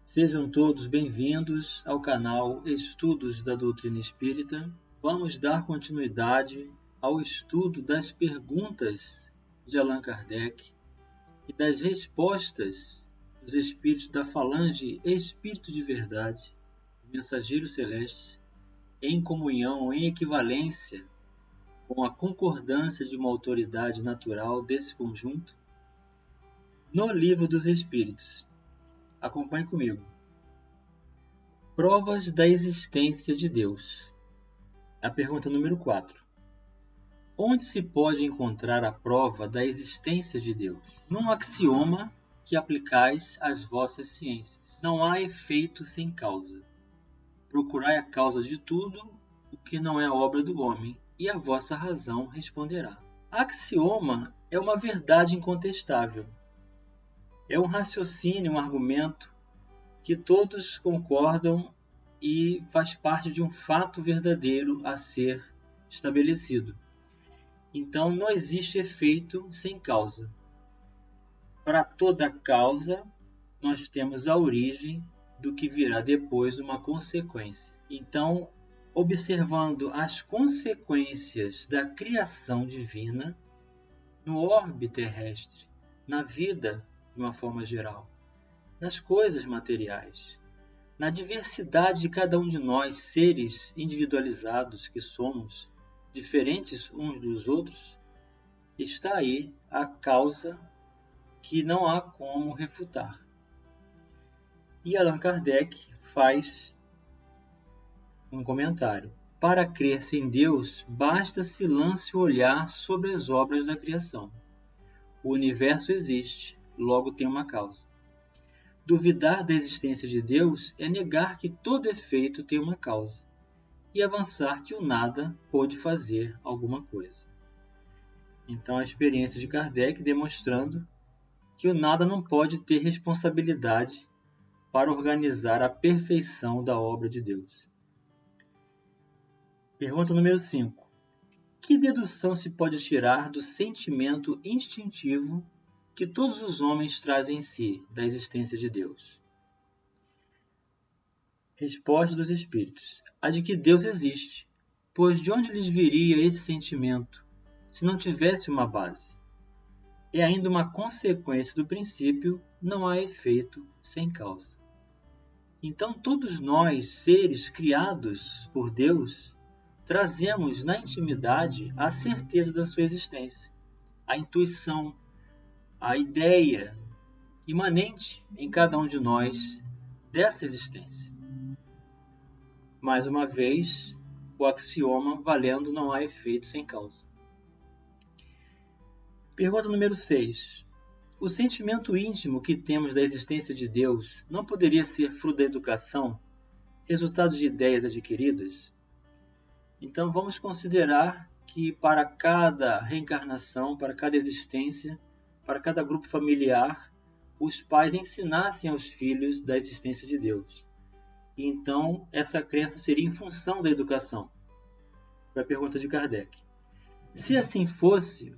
Sejam todos bem-vindos ao canal Estudos da Doutrina Espírita. Vamos dar continuidade ao estudo das perguntas de Allan Kardec e das respostas dos espíritos da falange Espírito de Verdade, mensageiros celestes, em comunhão, em equivalência com a concordância de uma autoridade natural desse conjunto, no Livro dos Espíritos. Acompanhe comigo. Provas da existência de Deus. A pergunta número 4. Onde se pode encontrar a prova da existência de Deus? Num axioma que aplicais às vossas ciências. Não há efeito sem causa. Procurai a causa de tudo o que não é obra do homem, e a vossa razão responderá. Axioma é uma verdade incontestável. É um raciocínio, um argumento que todos concordam e faz parte de um fato verdadeiro a ser estabelecido. Então, não existe efeito sem causa. Para toda causa, nós temos a origem do que virá depois, uma consequência. Então, observando as consequências da criação divina no orbe terrestre, na vida de uma forma geral, nas coisas materiais, na diversidade de cada um de nós, seres individualizados que somos, diferentes uns dos outros, está aí a causa que não há como refutar. E Allan Kardec faz um comentário. Para crer-se em Deus, basta-se lance o olhar sobre as obras da criação. O universo existe, logo tem uma causa. Duvidar da existência de Deus é negar que todo efeito tem uma causa e avançar que o nada pôde fazer alguma coisa. Então, a experiência de Kardec demonstrando que o nada não pode ter responsabilidade para organizar a perfeição da obra de Deus. Pergunta número 5. Que dedução se pode tirar do sentimento instintivo que todos os homens trazem em si da existência de Deus? Resposta dos Espíritos. A de que Deus existe, pois de onde lhes viria esse sentimento, se não tivesse uma base? É ainda uma consequência do princípio, não há efeito sem causa. Então todos nós, seres criados por Deus, trazemos na intimidade a certeza da sua existência, a intuição, a ideia imanente em cada um de nós dessa existência. Mais uma vez, o axioma valendo não há efeito sem causa. Pergunta número 6. O sentimento íntimo que temos da existência de Deus não poderia ser fruto da educação, resultado de ideias adquiridas? Então vamos considerar que para cada reencarnação, para cada existência, para cada grupo familiar, os pais ensinassem aos filhos da existência de Deus. E então essa crença seria em função da educação. Foi a pergunta de Kardec. Se assim fosse,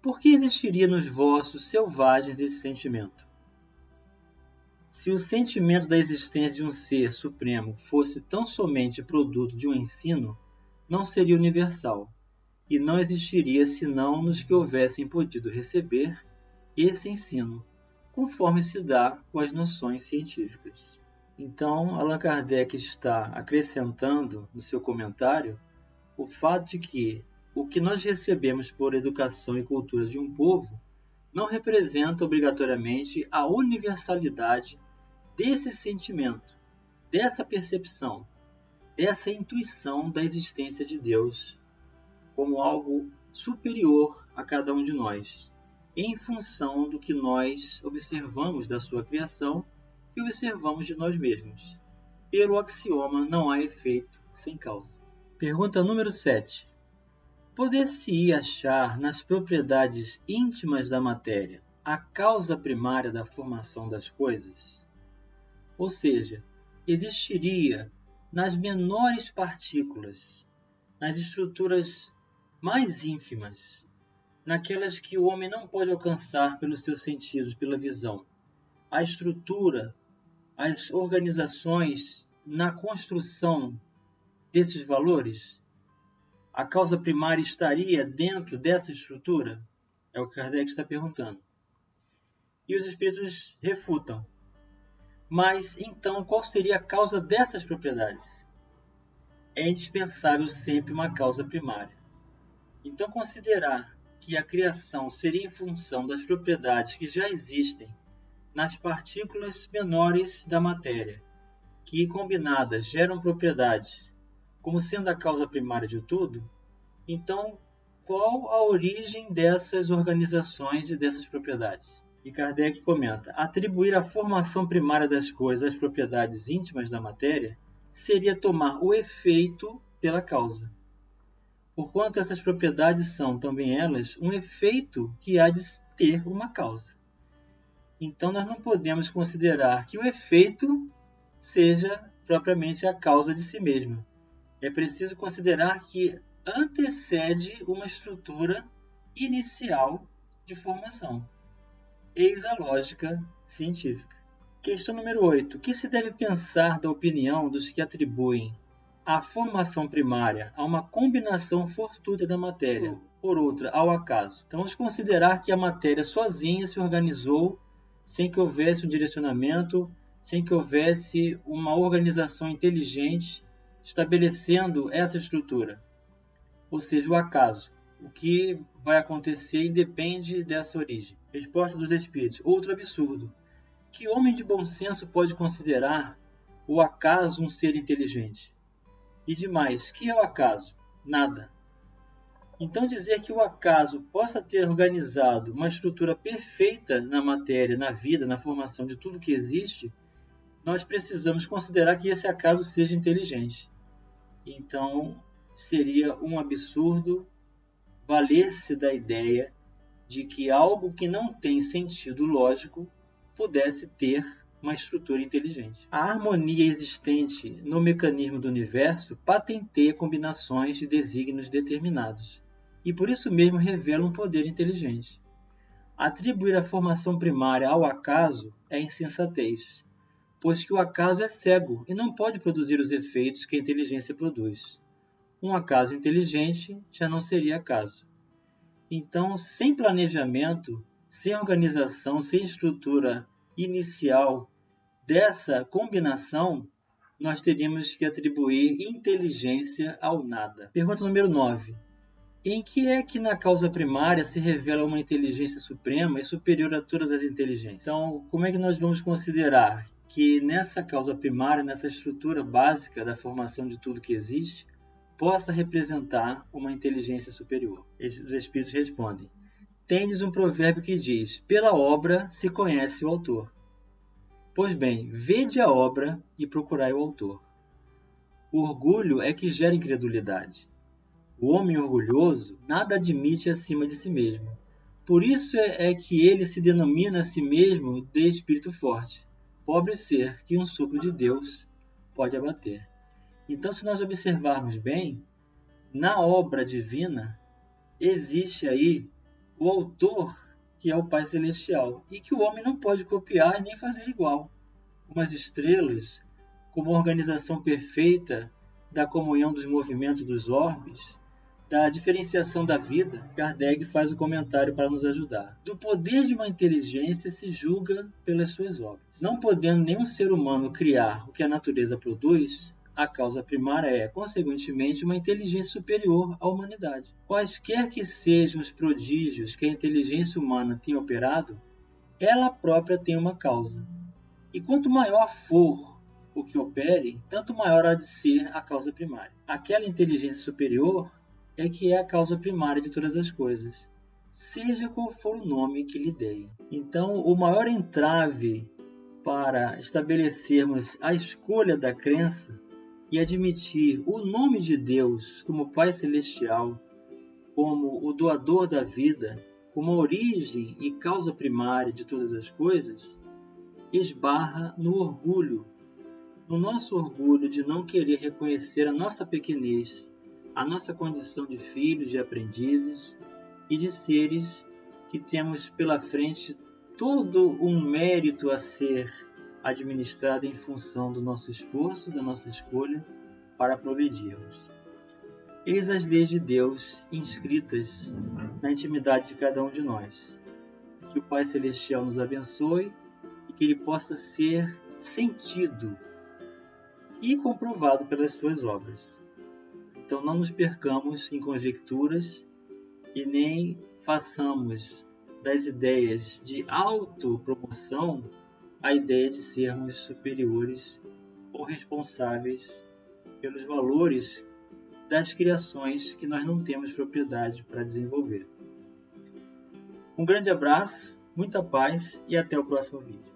por que existiria nos vossos selvagens esse sentimento? Se o sentimento da existência de um ser supremo fosse tão somente produto de um ensino, não seria universal, e não existiria senão nos que houvessem podido receber esse ensino, conforme se dá com as noções científicas. Então, Allan Kardec está acrescentando no seu comentário o fato de que o que nós recebemos por educação e cultura de um povo não representa obrigatoriamente a universalidade desse sentimento, dessa percepção, dessa intuição da existência de Deus como algo superior a cada um de nós, em função do que nós observamos da sua criação e observamos de nós mesmos. Pelo axioma, não há efeito sem causa. Pergunta número 7. Poder-se-ia achar nas propriedades íntimas da matéria a causa primária da formação das coisas? Ou seja, existiria nas menores partículas, nas estruturas mais ínfimas, naquelas que o homem não pode alcançar pelos seus sentidos, pela visão, a estrutura as organizações na construção desses valores? A causa primária estaria dentro dessa estrutura? É o que Kardec está perguntando. E os espíritos refutam. Mas, então, qual seria a causa dessas propriedades? É indispensável sempre uma causa primária. Então, considerar que a criação seria em função das propriedades que já existem nas partículas menores da matéria, que combinadas geram propriedades, como sendo a causa primária de tudo, então qual a origem dessas organizações e dessas propriedades? E Kardec comenta: atribuir a formação primária das coisas às propriedades íntimas da matéria seria tomar o efeito pela causa, porquanto essas propriedades são também elas um efeito que há de ter uma causa. Então nós não podemos considerar que o efeito seja propriamente a causa de si mesmo. É preciso considerar que antecede uma estrutura inicial de formação. Eis a lógica científica. Questão número 8. O que se deve pensar da opinião dos que atribuem a formação primária a uma combinação fortuita da matéria, por outra, ao acaso? Então vamos considerar que a matéria sozinha se organizou sem que houvesse um direcionamento, sem que houvesse uma organização inteligente estabelecendo essa estrutura. Ou seja, o acaso. O que vai acontecer independe dessa origem. Resposta dos espíritos. Outro absurdo. Que homem de bom senso pode considerar o acaso um ser inteligente? E demais, que é o acaso? Nada. Então dizer que o acaso possa ter organizado uma estrutura perfeita na matéria, na vida, na formação de tudo que existe, nós precisamos considerar que esse acaso seja inteligente. Então seria um absurdo valer-se da ideia de que algo que não tem sentido lógico pudesse ter uma estrutura inteligente. A harmonia existente no mecanismo do universo patenteia combinações de desígnios determinados, e por isso mesmo revela um poder inteligente. Atribuir a formação primária ao acaso é insensatez, pois que o acaso é cego e não pode produzir os efeitos que a inteligência produz. Um acaso inteligente já não seria acaso. Então, sem planejamento, sem organização, sem estrutura inicial dessa combinação, nós teríamos que atribuir inteligência ao nada. Pergunta número 9. Em que é que na causa primária se revela uma inteligência suprema e superior a todas as inteligências? Então, como é que nós vamos considerar que nessa causa primária, nessa estrutura básica da formação de tudo que existe, possa representar uma inteligência superior? Os espíritos respondem: tendes um provérbio que diz: pela obra se conhece o autor. Pois bem, vede a obra e procurai o autor. O orgulho é que gera incredulidade. O homem orgulhoso nada admite acima de si mesmo. Por isso é que ele se denomina a si mesmo de espírito forte, pobre ser que um sopro de Deus pode abater. Então, se nós observarmos bem, na obra divina existe aí o autor, que é o Pai Celestial, e que o homem não pode copiar e nem fazer igual. Como as estrelas, como a organização perfeita da comunhão dos movimentos dos orbes, da diferenciação da vida, Kardec faz um comentário para nos ajudar. Do poder de uma inteligência se julga pelas suas obras. Não podendo nenhum ser humano criar o que a natureza produz, a causa primária é, consequentemente, uma inteligência superior à humanidade. Quaisquer que sejam os prodígios que a inteligência humana tem operado, ela própria tem uma causa. E quanto maior for o que opere, tanto maior há de ser a causa primária. Aquela inteligência superior é que é a causa primária de todas as coisas, seja qual for o nome que lhe deem. Então, o maior entrave para estabelecermos a escolha da crença e admitir o nome de Deus como Pai Celestial, como o doador da vida, como a origem e causa primária de todas as coisas, esbarra no orgulho, no nosso orgulho de não querer reconhecer a nossa pequenez, a nossa condição de filhos e aprendizes e de seres que temos pela frente todo um mérito a ser administrada em função do nosso esforço, da nossa escolha para progredirmos. Eis as leis de Deus inscritas na intimidade de cada um de nós. Que o Pai Celestial nos abençoe e que ele possa ser sentido e comprovado pelas suas obras. Então não nos percamos em conjecturas e nem façamos das ideias de autopromoção a ideia de sermos superiores ou responsáveis pelos valores das criações que nós não temos propriedade para desenvolver. Um grande abraço, muita paz e até o próximo vídeo.